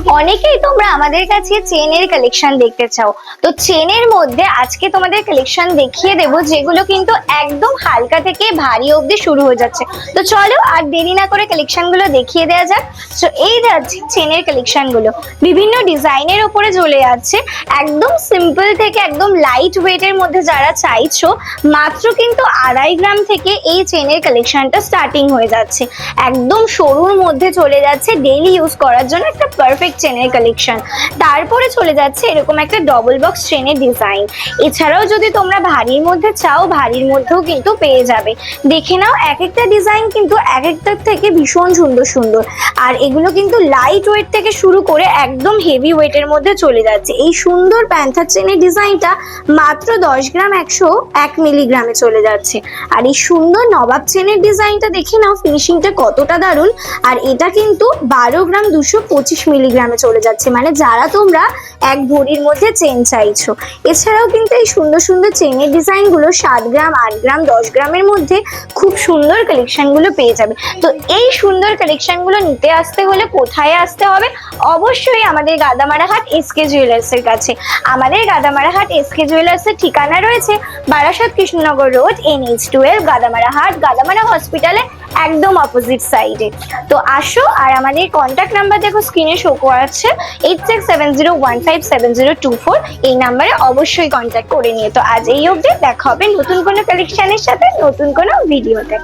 অনেকেই তোমরা আমাদের কাছে চেনের কালেকশন দেখতে চাও, তো চেনের মধ্যে আজকে তোমাদের কালেকশন দেখিয়ে দেবো যেগুলো কিন্তু একদম হালকা থেকে ভারী অবধি শুরু হয়ে যাচ্ছে। তো চলো আর দেরি না করে কালেকশন গুলো দেখিয়ে দেওয়া যাক। তো এই যাচ্ছে চেনের কালেকশন গুলো, বিভিন্ন ডিজাইনের উপরে চলে যাচ্ছে। একদম সিম্পল থেকে একদম লাইট ওয়েটের মধ্যে যারা চাইছো, মাত্র কিন্তু 2.5 গ্রাম থেকে এই চেনের কালেকশনটা স্টার্টিং হয়ে যাচ্ছে। একদম সরুর মধ্যে চলে যাচ্ছে, ডেইলি ইউজ করার জন্য একটা পারফেক্ট চেনের কালেকশন। তারপরে চলে যাচ্ছে এরকম একটা ডবল বক্স চেনের ডিজাইন। এছাড়াও যদি তোমরা ভারীর মধ্যে চাও, ভারীর মধ্যেও কিন্তু পেয়ে যাবে। দেখে নাও, এক একটা ডিজাইন কিন্তু এক একটার থেকে ভীষণ সুন্দর সুন্দর। আর এগুলো কিন্তু লাইট ওয়েট থেকে শুরু করে একদম হেভি ওয়েটের মধ্যে চলে যাচ্ছে। এই সুন্দর প্যান্থার চেনের ডিজাইনটা মাত্র 10 গ্রাম 101 মিলিগ্রামে চলে যাচ্ছে। আর এই সুন্দর নবাব চেনের ডিজাইনটা দেখে নাও, ফিনিশিংটা কতটা দারুণ। আর এটা কিন্তু 12 গ্রাম 225 মিলিগ্রামে চলে যাচ্ছে, মানে যারা তোমরা এক ভরির মধ্যে চেন চাইছো। এছাড়াও কিন্তু এই সুন্দর সুন্দর চেনের ডিজাইনগুলো 7 গ্রাম 8 গ্রাম 10 গ্রামের মধ্যে খুব সুন্দর কালেকশনগুলো পেয়ে যাবে। তো এই সুন্দর কালেকশনগুলো নিতে আসতে হলে কোথায় আসতে হবে? অবশ্যই আমাদের গাদামারাহাট এসকে জুয়েলার্স এর কাছে। আমাদের গাদামারাহাট এসকে জুয়েলার্স এর ঠিকানা রয়েছে বারাসাত কৃষ্ণনগর রোড, NH12, গাদামারাহাট, গাদামারা হসপিটালে একদম অপোজিট সাইডে। তো আসো, আর আমাদের কন্ট্যাক্ট নাম্বার দেখো স্ক্রিনে শো করাচ্ছে, 8670157024। এই নাম্বারে অবশ্যই কন্ট্যাক্ট করে নিয়ে। তো আজ এই অবধি, দেখা হবে নতুন কোনো কালেকশনের সাথে, নতুন কোনো ভিডিওতে।